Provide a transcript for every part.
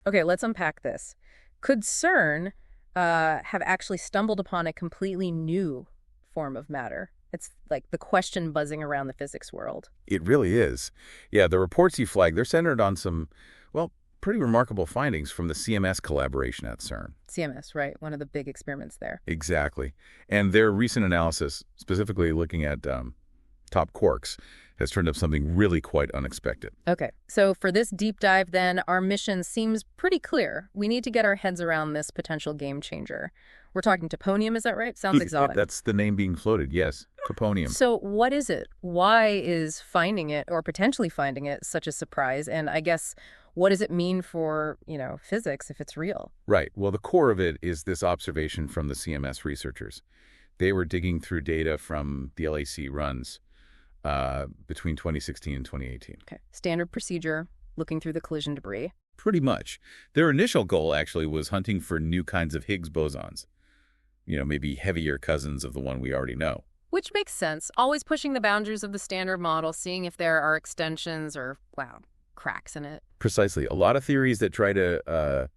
Okay, let's unpack this. Could CERN have actually stumbled upon a completely new form of matter? It's like the question buzzing around the physics world. It really is. Yeah, the reports you flagged, they're centered on some, well, pretty remarkable findings from the CMS collaboration at CERN. CMS, right? One of the big experiments there. Exactly. And their recent analysis, specifically looking at top quarks, has turned up something really quite unexpected. Okay, so for this deep dive then, our mission seems pretty clear. We need to get our heads around this potential game changer. We're talking toponium, is that right? Sounds exotic. That's the name being floated, yes. Toponium. So what is it? Why is finding it, or potentially finding it, such a surprise? And I guess, what does it mean for, physics if it's real? Right. Well, the core of it is this observation from the CMS researchers. They were digging through data from the LHC runs between 2016 and 2018. Okay. Standard procedure, looking through the collision debris. Pretty much. Their initial goal actually was hunting for new kinds of Higgs bosons. Maybe heavier cousins of the one we already know. Which makes sense. Always pushing the boundaries of the standard model, seeing if there are extensions or, cracks in it. Precisely. A lot of theories that try to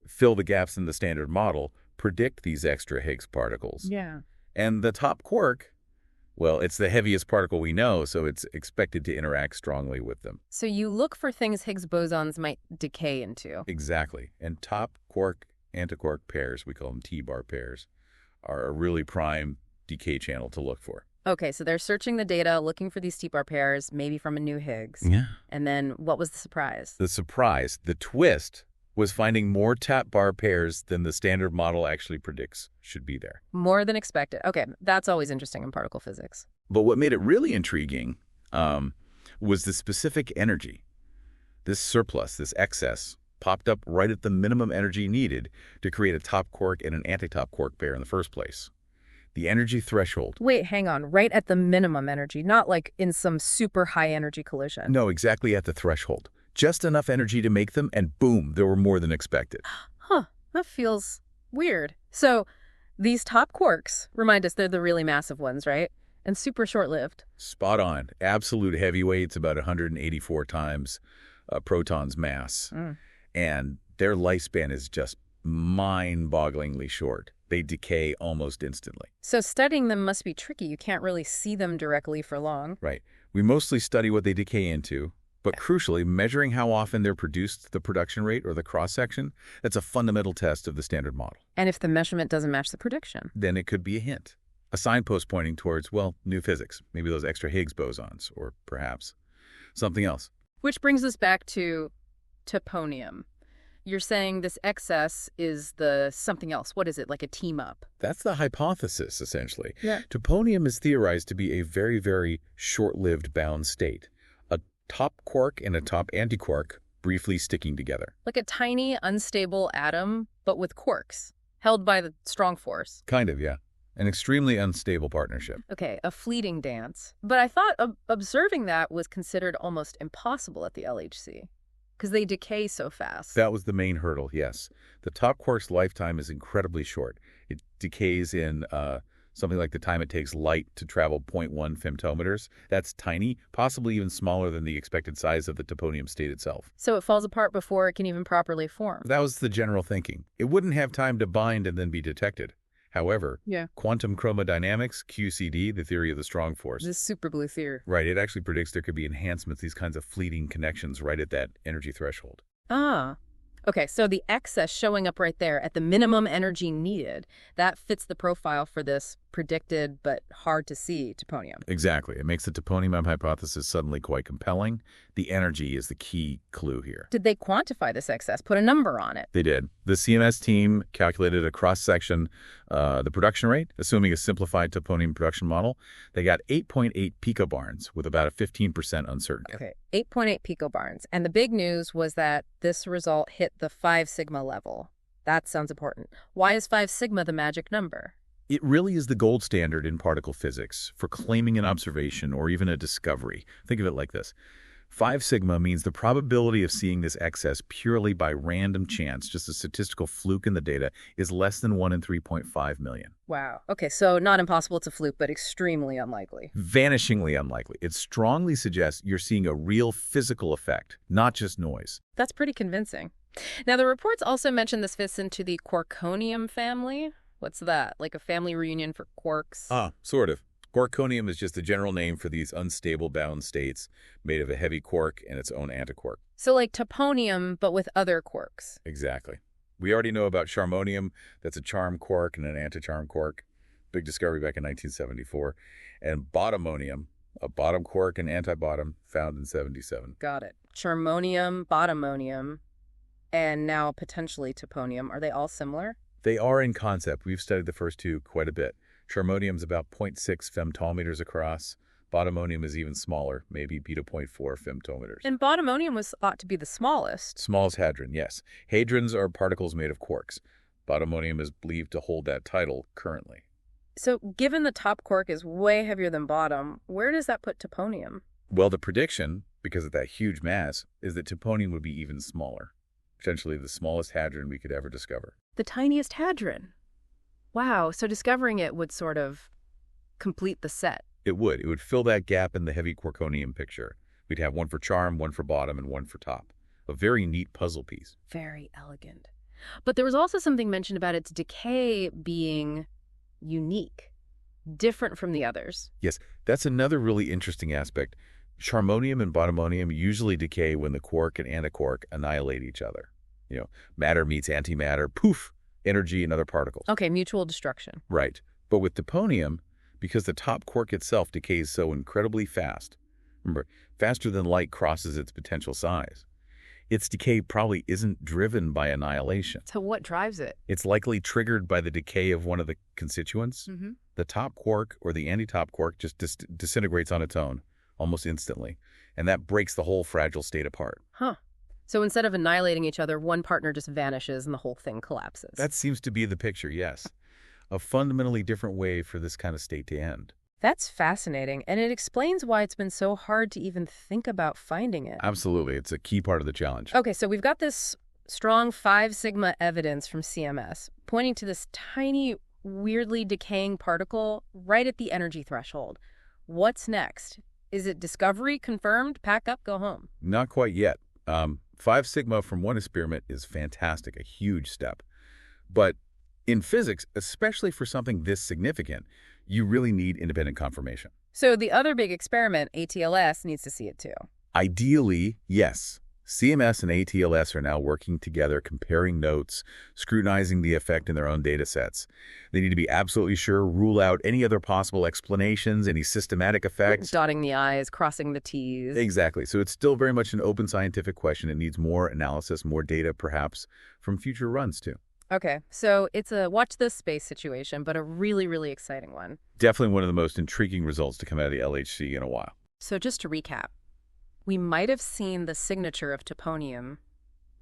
fill the gaps in the standard model predict these extra Higgs particles. Yeah. And the top quark, well, it's the heaviest particle we know, so it's expected to interact strongly with them. So you look for things Higgs bosons might decay into. Exactly. And top quark-antiquark pairs, we call them T-bar pairs, are a really prime decay channel to look for. Okay, so they're searching the data, looking for these T-bar pairs, maybe from a new Higgs. Yeah. And then what was the surprise? The surprise, the twist, was finding more T-bar pairs than the standard model actually predicts should be there. More than expected. Okay, that's always interesting in particle physics. But what made it really intriguing was the specific energy. This surplus, this excess, popped up right at the minimum energy needed to create a top quark and an anti-top quark pair in the first place. The energy threshold. Wait, hang on. Right at the minimum energy, not like in some super high energy collision. No, exactly at the threshold. Just enough energy to make them, and boom, there were more than expected. Huh, that feels weird. So these top quarks, remind us they're the really massive ones, right? And super short-lived. Spot on. Absolute heavyweights, about 184 times a proton's mass. And their lifespan is just mind-bogglingly short. They decay almost instantly. So studying them must be tricky. You can't really see them directly for long. Right. We mostly study what they decay into, but crucially, measuring how often they're produced, the production rate or the cross-section, that's a fundamental test of the standard model. And if the measurement doesn't match the prediction? Then it could be a hint. A signpost pointing towards, well, new physics. Maybe those extra Higgs bosons, or perhaps something else. Which brings us back to toponium. You're saying this excess is the something else. What is it, like a team-up? That's the hypothesis, essentially. Yeah. Toponium is theorized to be a very, very short-lived bound state. A top quark and a top antiquark briefly sticking together. Like a tiny, unstable atom, but with quarks, held by the strong force. Kind of, yeah. An extremely unstable partnership. Okay, a fleeting dance. But I thought observing that was considered almost impossible at the LHC. Because they decay so fast. That was the main hurdle, yes. The top quark's lifetime is incredibly short. It decays in something like the time it takes light to travel 0.1 femtometers. That's tiny, possibly even smaller than the expected size of the toponium state itself. So it falls apart before it can even properly form. That was the general thinking. It wouldn't have time to bind and then be detected. However, quantum chromodynamics, QCD, the theory of the strong force. This super blue theory. Right, it actually predicts there could be enhancements, these kinds of fleeting connections right at that energy threshold. Ah. Okay, so the excess showing up right there at the minimum energy needed, that fits the profile for this predicted but hard to see toponium. Exactly. It makes the toponium hypothesis suddenly quite compelling. The energy is the key clue here. Did they quantify this excess, put a number on it? They did. The CMS team calculated a cross-section, the production rate, assuming a simplified toponium production model. They got 8.8 picobarns with about a 15% uncertainty. Okay, 8.8 picobarns. And the big news was that this result hit the 5 sigma level. That sounds important. Why is 5 sigma the magic number? It really is the gold standard in particle physics for claiming an observation or even a discovery. Think of it like this. 5 sigma means the probability of seeing this excess purely by random chance, just a statistical fluke in the data, is less than 1 in 3.5 million. Wow. Okay, so not impossible to fluke, but extremely unlikely. Vanishingly unlikely. It strongly suggests you're seeing a real physical effect, not just noise. That's pretty convincing. Now, the reports also mention this fits into the quarkonium family. What's that? Like a family reunion for quarks? Ah, sort of. Quarkonium is just a general name for these unstable bound states made of a heavy quark and its own antiquark. So like toponium, but with other quarks. Exactly. We already know about charmonium. That's a charm quark and an anticharm quark. Big discovery back in 1974. And bottomonium, a bottom quark and antibottom, found in 77. Got it. Charmonium, bottomonium, and now potentially toponium. Are they all similar? They are in concept. We've studied the first two quite a bit. Charmonium is about 0.6 femtometers across. Bottomonium is even smaller, maybe beta 0.4 femtometers. And bottomonium was thought to be the smallest. Smallest hadron, yes. Hadrons are particles made of quarks. Bottomonium is believed to hold that title currently. So given the top quark is way heavier than bottom, where does that put toponium? Well, the prediction, because of that huge mass, is that toponium would be even smaller. Potentially the smallest hadron we could ever discover. The tiniest hadron. Wow, so discovering it would sort of complete the set. It would. It would fill that gap in the heavy quarkonium picture. We'd have one for charm, one for bottom, and one for top. A very neat puzzle piece. Very elegant. But there was also something mentioned about its decay being unique, different from the others. Yes, that's another really interesting aspect. Charmonium and bottomonium usually decay when the quark and antiquark annihilate each other. Matter meets antimatter, poof, energy and other particles. Okay, mutual destruction. Right. But with toponium, because the top quark itself decays so incredibly fast, remember, faster than light crosses its potential size, its decay probably isn't driven by annihilation. So what drives it? It's likely triggered by the decay of one of the constituents. The top quark or the anti-top quark just disintegrates on its own, almost instantly, and that breaks the whole fragile state apart. Huh. So instead of annihilating each other, one partner just vanishes and the whole thing collapses. That seems to be the picture, yes. A fundamentally different way for this kind of state to end. That's fascinating, and it explains why it's been so hard to even think about finding it. Absolutely. It's a key part of the challenge. Okay, so we've got this strong 5 sigma evidence from CMS pointing to this tiny, weirdly decaying particle right at the energy threshold. What's next? Is it discovery, confirmed, pack up, go home? Not quite yet. 5 sigma from one experiment is fantastic, a huge step. But in physics, especially for something this significant, you really need independent confirmation. So the other big experiment, ATLS, needs to see it too. Ideally, yes. CMS and ATLS are now working together, comparing notes, scrutinizing the effect in their own data sets. They need to be absolutely sure, rule out any other possible explanations, any systematic effects. Dotting the I's, crossing the T's. Exactly. So it's still very much an open scientific question. It needs more analysis, more data, perhaps, from future runs, too. Okay, so it's a watch this space situation, but a really, really exciting one. Definitely one of the most intriguing results to come out of the LHC in a while. So just to recap, we might have seen the signature of toponium,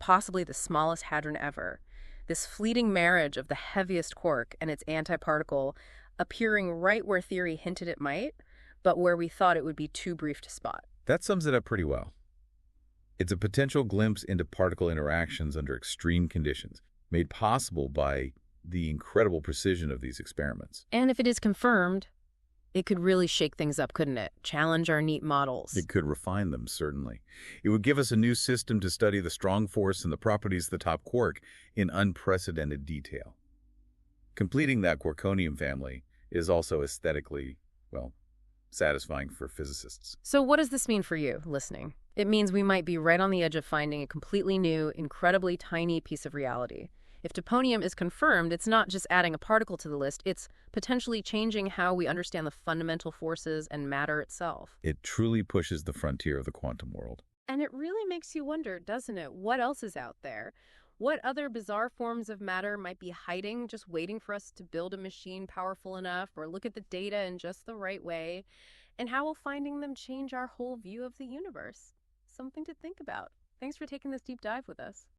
possibly the smallest hadron ever, this fleeting marriage of the heaviest quark and its antiparticle appearing right where theory hinted it might, but where we thought it would be too brief to spot. That sums it up pretty well. It's a potential glimpse into particle interactions under extreme conditions, made possible by the incredible precision of these experiments. And if it is confirmed, it could really shake things up, couldn't it? Challenge our neat models. It could refine them, certainly. It would give us a new system to study the strong force and the properties of the top quark in unprecedented detail. Completing that quarkonium family is also aesthetically, well, satisfying for physicists. So what does this mean for you, listening? It means we might be right on the edge of finding a completely new, incredibly tiny piece of reality. If toponium is confirmed, it's not just adding a particle to the list, it's potentially changing how we understand the fundamental forces and matter itself. It truly pushes the frontier of the quantum world. And it really makes you wonder, doesn't it? What else is out there? What other bizarre forms of matter might be hiding, just waiting for us to build a machine powerful enough or look at the data in just the right way? And how will finding them change our whole view of the universe? Something to think about. Thanks for taking this deep dive with us.